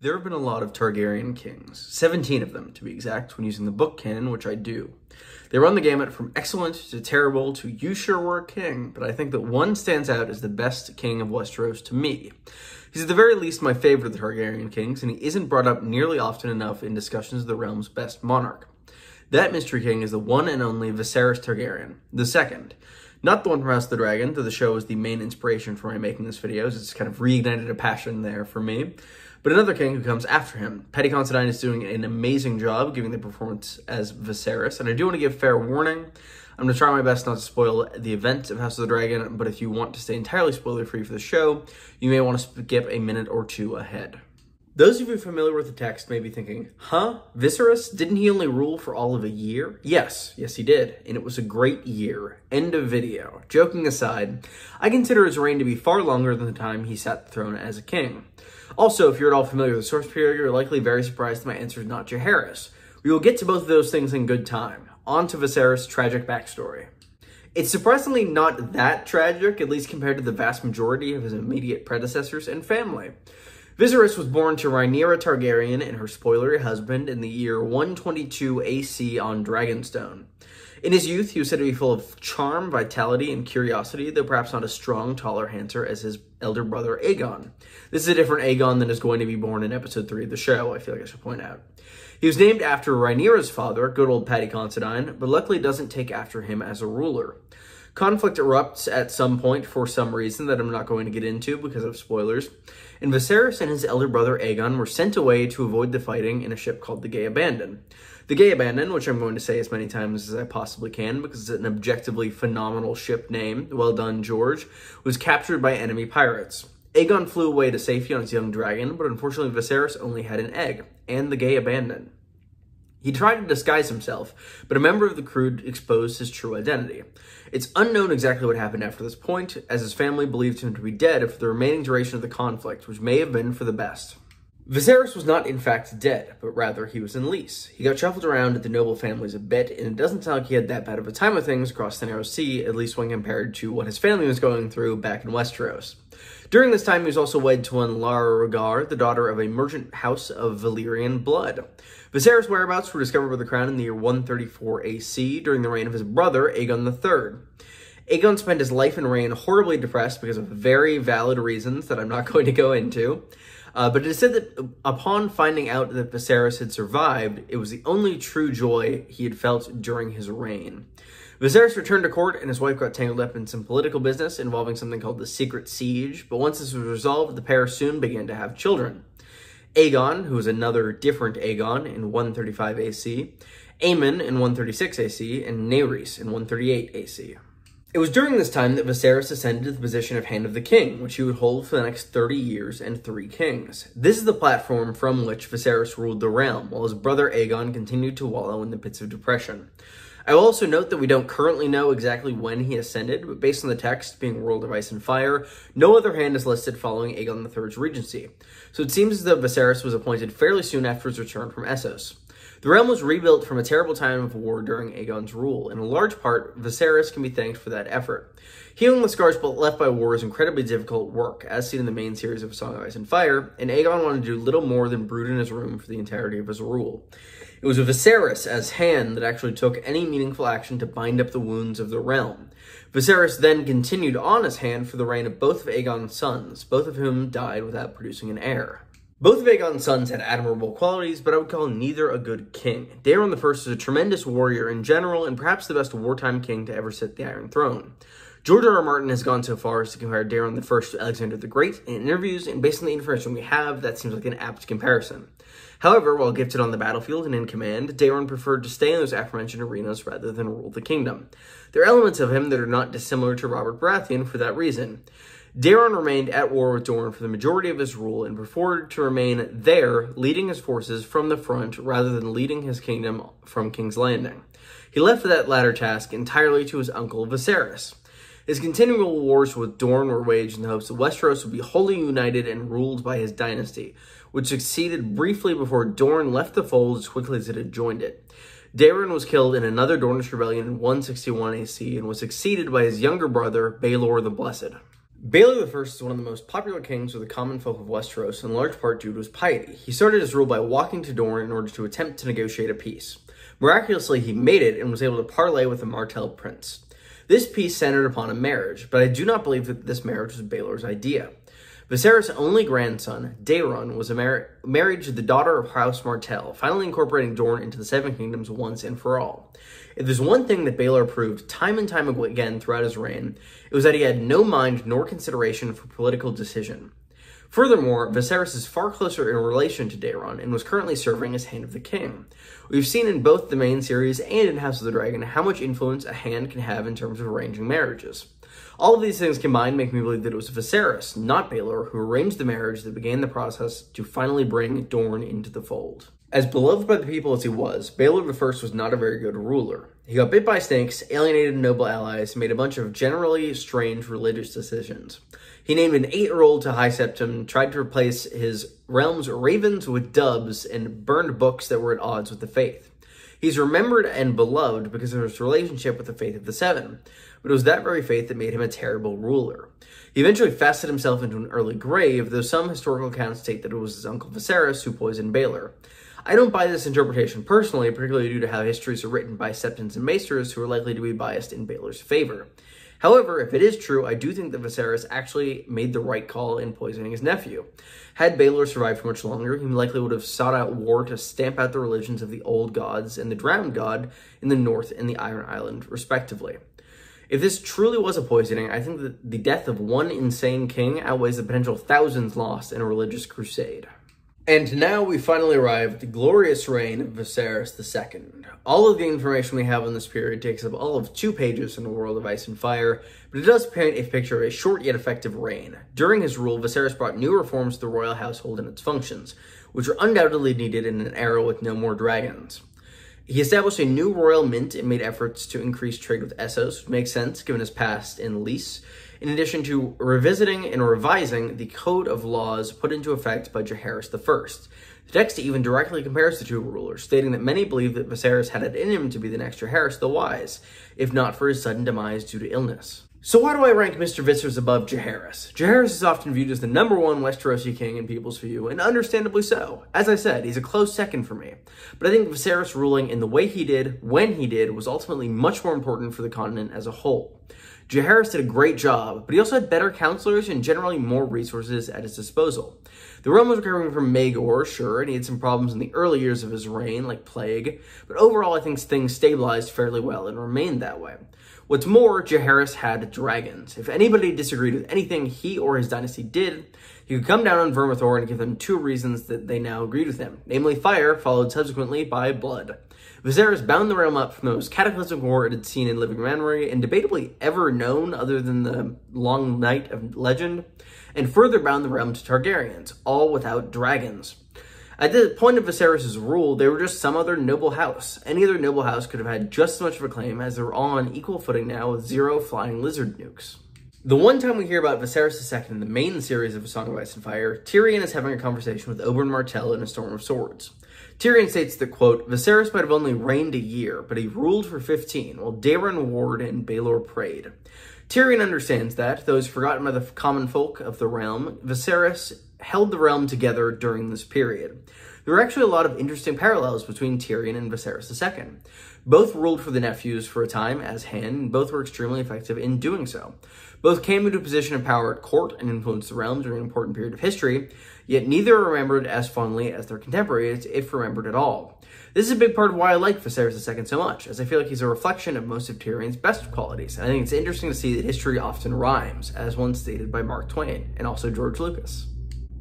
There have been a lot of Targaryen kings, 17 of them to be exact, when using the book canon, which I do. They run the gamut from excellent to terrible to you sure were a king, but I think that one stands out as the best king of Westeros to me. He's at the very least my favorite of the Targaryen kings, and he isn't brought up nearly often enough in discussions of the realm's best monarch. That mystery king is the one and only Viserys Targaryen, the second. Not the one from House of the Dragon, though the show was the main inspiration for my making this video, as it's kind of reignited a passion there for me. But another king who comes after him. Paddy Considine is doing an amazing job giving the performance as Viserys, and I do want to give fair warning. I'm going to try my best not to spoil the events of House of the Dragon, but if you want to stay entirely spoiler-free for the show, you may want to skip a minute or two ahead. Those of you familiar with the text may be thinking, huh? Viserys? Didn't he only rule for all of a year? Yes he did, and it was a great year. End of video. Joking aside, I consider his reign to be far longer than the time he sat the throne as a king. Also, if you're at all familiar with the source material, you're likely very surprised that my answer is Not Jaehaerys. We will get to both of those things in good time. On to Viserys' tragic backstory. It's surprisingly not that tragic, at least compared to the vast majority of his immediate predecessors and family. Viserys was born to Rhaenyra Targaryen and her spoilery husband in the year 122 AC on Dragonstone. In his youth, he was said to be full of charm, vitality, and curiosity, though perhaps not as strong, tall, or handsomer as his elder brother Aegon. This is a different Aegon than is going to be born in episode 3 of the show, I feel like I should point out. He was named after Rhaenyra's father, good old Paddy Considine, but luckily doesn't take after him as a ruler. Conflict erupts at some point for some reason that I'm not going to get into because of spoilers, and Viserys and his elder brother Aegon were sent away to avoid the fighting in a ship called the Gay Abandon. The Gay Abandon, which I'm going to say as many times as I possibly can because it's an objectively phenomenal ship name, well done George, was captured by enemy pirates. Aegon flew away to safety on his young dragon, but unfortunately Viserys only had an egg, and the Gay Abandon. He tried to disguise himself, but a member of the crew exposed his true identity. It's unknown exactly what happened after this point, as his family believed him to be dead for the remaining duration of the conflict, which may have been for the best. Viserys was not in fact dead, but rather he was in lease. He got shuffled around at the noble families a bit, and it doesn't sound like he had that bad of a time of things across the narrow sea, at least when compared to what his family was going through back in Westeros. During this time, he was also wed to one Lara Rhaegar, the daughter of a merchant house of Valyrian blood. Viserys' whereabouts were discovered by the crown in the year 134 AC during the reign of his brother, Aegon III. Aegon spent his life and reign horribly depressed because of very valid reasons that I'm not going to go into. But it is said that upon finding out that Viserys had survived, it was the only true joy he had felt during his reign. Viserys returned to court and his wife got tangled up in some political business involving something called the Secret Siege, but once this was resolved, the pair soon began to have children. Aegon, who was another different Aegon in 135 AC, Aemon in 136 AC, and Naerys in 138 AC. It was during this time that Viserys ascended to the position of Hand of the King, which he would hold for the next 30 years and 3 kings. This is the platform from which Viserys ruled the realm, while his brother Aegon continued to wallow in the pits of depression. I will also note that we don't currently know exactly when he ascended, but based on the text being World of Ice and Fire, no other hand is listed following Aegon III's regency. So it seems as though Viserys was appointed fairly soon after his return from Essos. The realm was rebuilt from a terrible time of war during Aegon's rule, and in large part, Viserys can be thanked for that effort. Healing the scars left by war is incredibly difficult work, as seen in the main series of Song of Ice and Fire, and Aegon wanted to do little more than brood in his room for the entirety of his rule. It was Viserys as Hand that actually took any meaningful action to bind up the wounds of the realm. Viserys then continued on as Hand for the reign of both of Aegon's sons, both of whom died without producing an heir. Both of Aegon's sons had admirable qualities, but I would call neither a good king. Daeron I was a tremendous warrior in general, and perhaps the best wartime king to ever sit the Iron Throne. George R. R. Martin has gone so far as to compare Daeron I to Alexander the Great in interviews, and based on the information we have, that seems like an apt comparison. However, while gifted on the battlefield and in command, Daeron preferred to stay in those aforementioned arenas rather than rule the kingdom. There are elements of him that are not dissimilar to Robert Baratheon for that reason. Daeron remained at war with Dorne for the majority of his rule and preferred to remain there, leading his forces from the front rather than leading his kingdom from King's Landing. He left that latter task entirely to his uncle Viserys. His continual wars with Dorne were waged in the hopes that Westeros would be wholly united and ruled by his dynasty, which succeeded briefly before Dorne left the fold as quickly as it had joined it. Daeron was killed in another Dornish rebellion in 161 AC and was succeeded by his younger brother, Baelor the Blessed. Baelor I is one of the most popular kings of the common folk of Westeros, in large part due to his piety. He started his rule by walking to Daeron in order to attempt to negotiate a peace. Miraculously, he made it and was able to parlay with the Martell prince. This peace centered upon a marriage, but I do not believe that this marriage was Baelor's idea. Viserys' only grandson, Daeron, was married to the daughter of House Martell, finally incorporating Dorne into the Seven Kingdoms once and for all. If there's one thing that Baelor proved time and time again throughout his reign, it was that he had no mind nor consideration for political decision. Furthermore, Viserys is far closer in relation to Daeron and was currently serving as Hand of the King. We've seen in both the main series and in House of the Dragon how much influence a hand can have in terms of arranging marriages. All of these things combined make me believe that it was Viserys, not Baelor, who arranged the marriage that began the process to finally bring Dorne into the fold. As beloved by the people as he was, Baelor I was not a very good ruler. He got bit by snakes, alienated noble allies, and made a bunch of generally strange religious decisions. He named an 8-year-old to High Septon, tried to replace his realm's ravens with doves, and burned books that were at odds with the faith. He's remembered and beloved because of his relationship with the Faith of the Seven, but it was that very faith that made him a terrible ruler. He eventually fasted himself into an early grave, though some historical accounts state that it was his uncle Viserys who poisoned Baelor. I don't buy this interpretation personally, particularly due to how histories are written by septons and maesters who are likely to be biased in Baelor's favor. However, if it is true, I do think that Viserys actually made the right call in poisoning his nephew. Had Baelor survived for much longer, he likely would have sought out war to stamp out the religions of the Old Gods and the Drowned God in the North and the Iron Island, respectively. If this truly was a poisoning, I think that the death of one insane king outweighs the potential thousands lost in a religious crusade. And now we finally arrive at the glorious reign of Viserys II. All of the information we have on this period takes up all of 2 pages in the world of Ice and Fire, but it does paint a picture of a short yet effective reign. During his rule, Viserys brought new reforms to the royal household and its functions, which were undoubtedly needed in an era with no more dragons. He established a new royal mint and made efforts to increase trade with Essos, which makes sense given his past in Lys, in addition to revisiting and revising the code of laws put into effect by Jaehaerys I. The text even directly compares the two rulers, stating that many believe that Viserys had it in him to be the next Jaehaerys the Wise, if not for his sudden demise due to illness. So why do I rank Mr. Viserys above Jaehaerys? Jaehaerys is often viewed as the #1 Westerosi king in people's view, and understandably so. As I said, he's a close second for me. But I think Viserys ruling in the way he did, when he did, was ultimately much more important for the continent as a whole. Jaehaerys did a great job, but he also had better counselors and generally more resources at his disposal. The realm was recovering from Maegor, sure, and he had some problems in the early years of his reign, like plague, but overall I think things stabilized fairly well and remained that way. What's more, Jaehaerys had dragons. If anybody disagreed with anything he or his dynasty did, he could come down on Vermithor and give them 2 reasons that they now agreed with him, namely fire, followed subsequently by blood. Viserys bound the realm up from the most cataclysmic war it had seen in living memory and debatably ever known other than the long night of legend, and further bound the realm to Targaryens, all without dragons. At the point of Viserys' rule, they were just some other noble house. Any other noble house could have had just as much of a claim as they're all on equal footing now with 0 flying lizard nukes. The one time we hear about Viserys II in the main series of A Song of Ice and Fire, Tyrion is having a conversation with Oberyn Martell in A Storm of Swords. Tyrion states that, quote, Viserys might have only reigned a year, but he ruled for 15, while Daeron warred and Baelor prayed. Tyrion understands that, though he's forgotten by the common folk of the realm, Viserys held the realm together during this period. There are actually a lot of interesting parallels between Tyrion and Viserys II. Both ruled for the nephews for a time as Hand, and both were extremely effective in doing so. Both came into a position of power at court and influenced the realm during an important period of history, yet neither are remembered as fondly as their contemporaries, if remembered at all. This is a big part of why I like Viserys II so much, as I feel like he's a reflection of most of Tyrion's best qualities, and I think it's interesting to see that history often rhymes, as once stated by Mark Twain, and also George Lucas.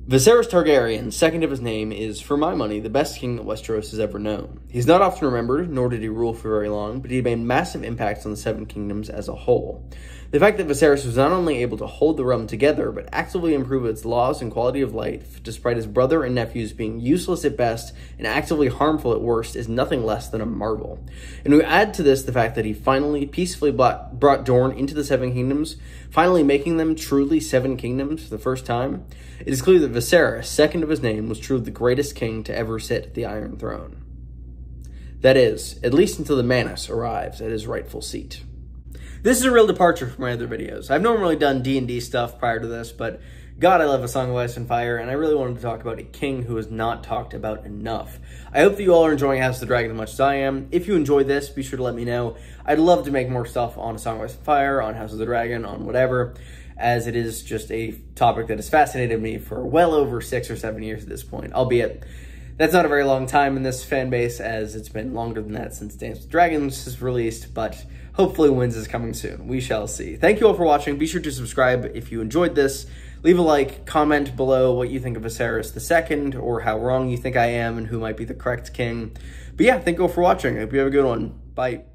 Viserys Targaryen, second of his name, is, for my money, the best king that Westeros has ever known. He's not often remembered, nor did he rule for very long, but he made massive impacts on the Seven Kingdoms as a whole. The fact that Viserys was not only able to hold the realm together, but actively improve its laws and quality of life, despite his brother and nephews being useless at best and actively harmful at worst, is nothing less than a marvel. And we add to this the fact that he finally peacefully brought Dorne into the Seven Kingdoms, finally making them truly Seven Kingdoms for the first time. It is clear that Viserys, second of his name, was truly the greatest king to ever sit the Iron Throne. That is, at least until the Manus arrives at his rightful seat. This is a real departure from my other videos. I've normally done D&D stuff prior to this, but God, I love A Song of Ice and Fire, and I really wanted to talk about a king who is not talked about enough. I hope that you all are enjoying House of the Dragon as much as I am. If you enjoyed this, be sure to let me know. I'd love to make more stuff on A Song of Ice and Fire, on House of the Dragon, on whatever, as it is just a topic that has fascinated me for well over 6 or 7 years at this point, albeit that's not a very long time in this fan base, as it's been longer than that since Dance with Dragons is released, but hopefully Winds is coming soon. We shall see. Thank you all for watching. Be sure to subscribe if you enjoyed this. Leave a like, comment below what you think of Viserys II, or how wrong you think I am and who might be the correct king. But yeah, thank you all for watching. I hope you have a good one. Bye.